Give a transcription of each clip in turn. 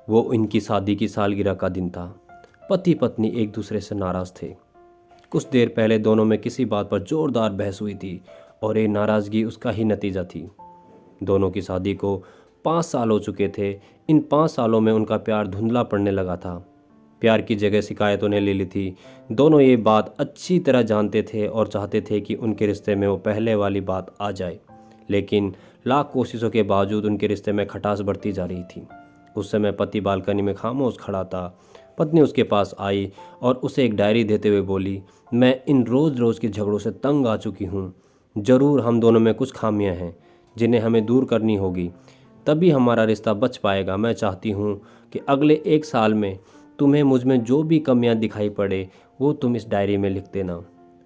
वो इनकी शादी की सालगिरह का दिन था। पति पत्नी एक दूसरे से नाराज़ थे। कुछ देर पहले दोनों में किसी बात पर जोरदार बहस हुई थी और ये नाराज़गी उसका ही नतीजा थी। दोनों की शादी को 5 साल हो चुके थे। इन 5 सालों में उनका प्यार धुंधला पड़ने लगा था। प्यार की जगह शिकायतों ने ले ली थी। दोनों ये बात अच्छी तरह जानते थे और चाहते थे कि उनके रिश्ते में वो पहले वाली बात आ जाए, लेकिन लाख कोशिशों के बावजूद उनके रिश्ते में खटास बढ़ती जा रही थी। उस समय पति बालकनी में खामोश खड़ा था। पत्नी उसके पास आई और उसे एक डायरी देते हुए बोली, मैं इन रोज़ रोज़ के झगड़ों से तंग आ चुकी हूँ। ज़रूर हम दोनों में कुछ खामियां हैं जिन्हें हमें दूर करनी होगी, तभी हमारा रिश्ता बच पाएगा। मैं चाहती हूँ कि अगले 1 साल में तुम्हें मुझ में जो भी कमियां दिखाई पड़े वो तुम इस डायरी में लिख देना।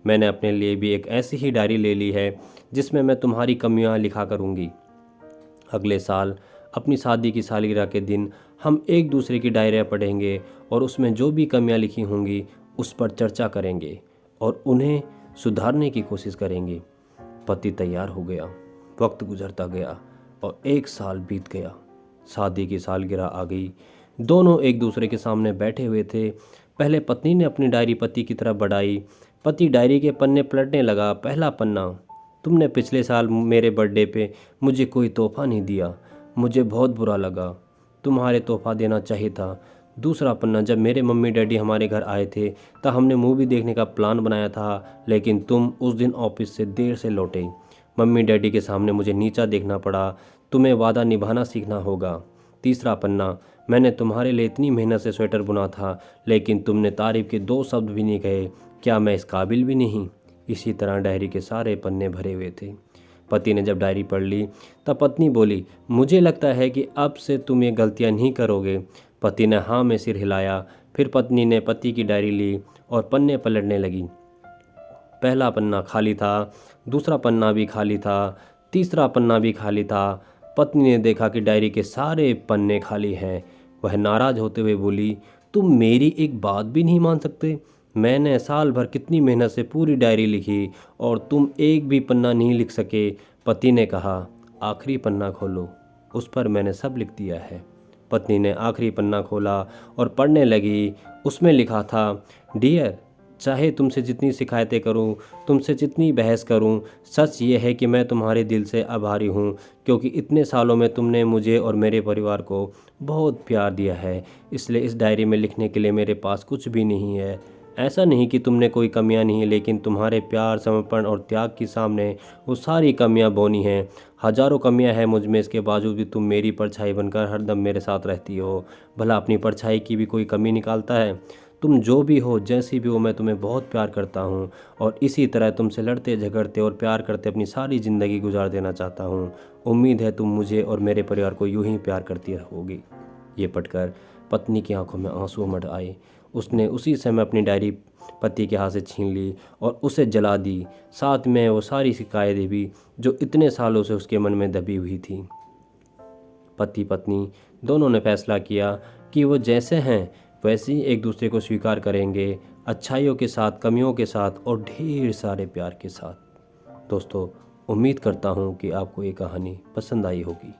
मैंने अपने लिए भी एक ऐसी ही डायरी ले ली है जिसमें मैं तुम्हारी कमियां लिखा करूँगी। अगले साल अपनी शादी की सालगिरह के दिन हम एक दूसरे की डायरियाँ पढ़ेंगे और उसमें जो भी कमियां लिखी होंगी उस पर चर्चा करेंगे और उन्हें सुधारने की कोशिश करेंगे। पति तैयार हो गया। वक्त गुजरता गया और 1 साल बीत गया। शादी की सालगिरह आ गई। दोनों एक दूसरे के सामने बैठे हुए थे। पहले पत्नी ने अपनी डायरी पति की तरफ बढ़ाई। पति डायरी के पन्ने पलटने लगा। पहला पन्ना, तुमने पिछले साल मेरे बर्थडे पे मुझे कोई तोहफा नहीं दिया, मुझे बहुत बुरा लगा, तुम्हारे तोहफा देना चाहिए था। दूसरा पन्ना, जब मेरे मम्मी डैडी हमारे घर आए थे तब हमने मूवी देखने का प्लान बनाया था, लेकिन तुम उस दिन ऑफिस से देर से लौटे। मम्मी डैडी के सामने मुझे नीचा देखना पड़ा। तुम्हें वादा निभाना सीखना होगा। तीसरा पन्ना, मैंने तुम्हारे लिए इतनी मेहनत से स्वेटर बुना था, लेकिन तुमने तारीफ के 2 शब्द भी नहीं कहे। क्या मैं इस काबिल भी नहीं? इसी तरह डायरी के सारे पन्ने भरे हुए थे। पति ने जब डायरी पढ़ ली तब पत्नी बोली, मुझे लगता है कि अब से तुम ये गलतियां नहीं करोगे। पति ने हाँ में सिर हिलाया। फिर पत्नी ने पति की डायरी ली और पन्ने पलटने लगी। पहला पन्ना खाली था, दूसरा पन्ना भी खाली था, तीसरा पन्ना भी खाली था। पत्नी ने देखा कि डायरी के सारे पन्ने खाली हैं। वह नाराज़ होते हुए बोली, तुम मेरी एक बात भी नहीं मान सकते? मैंने साल भर कितनी मेहनत से पूरी डायरी लिखी और तुम एक भी पन्ना नहीं लिख सके। पति ने कहा, आखिरी पन्ना खोलो, उस पर मैंने सब लिख दिया है। पत्नी ने आखिरी पन्ना खोला और पढ़ने लगी। उसमें लिखा था, डियर, चाहे तुमसे जितनी शिकायतें करूं, तुमसे जितनी बहस करूं, सच ये है कि मैं तुम्हारे दिल से आभारी हूं, क्योंकि इतने सालों में तुमने मुझे और मेरे परिवार को बहुत प्यार दिया है। इसलिए इस डायरी में लिखने के लिए मेरे पास कुछ भी नहीं है। ऐसा नहीं कि तुमने कोई कमियां नहीं, लेकिन तुम्हारे प्यार, समर्पण और त्याग के सामने वो सारी कमियां बौनी हैं। हजारों कमियां हैं मुझ में, इसके बावजूद भी तुम मेरी परछाई बनकर हरदम मेरे साथ रहती हो। भला अपनी परछाई की भी कोई कमी निकालता है? तुम जो भी हो, जैसी भी हो, मैं तुम्हें बहुत प्यार करता हूँ और इसी तरह तुमसे लड़ते झगड़ते और प्यार करते अपनी सारी ज़िंदगी गुजार देना चाहता हूँ। उम्मीद है तुम मुझे और मेरे परिवार को यूं ही प्यार करती रहोगी। ये पढ़कर पत्नी की आंखों में आंसू उमड़ आए। उसने उसी समय अपनी डायरी पति के हाथ से छीन ली और उसे जला दी। साथ में वो सारी शिकायतें भी जो इतने सालों से उसके मन में दबी हुई थी। पति पत्नी दोनों ने फैसला किया कि वो जैसे हैं वैसे ही एक दूसरे को स्वीकार करेंगे, अच्छाइयों के साथ, कमियों के साथ और ढेर सारे प्यार के साथ। दोस्तों, उम्मीद करता हूँ कि आपको ये कहानी पसंद आई होगी।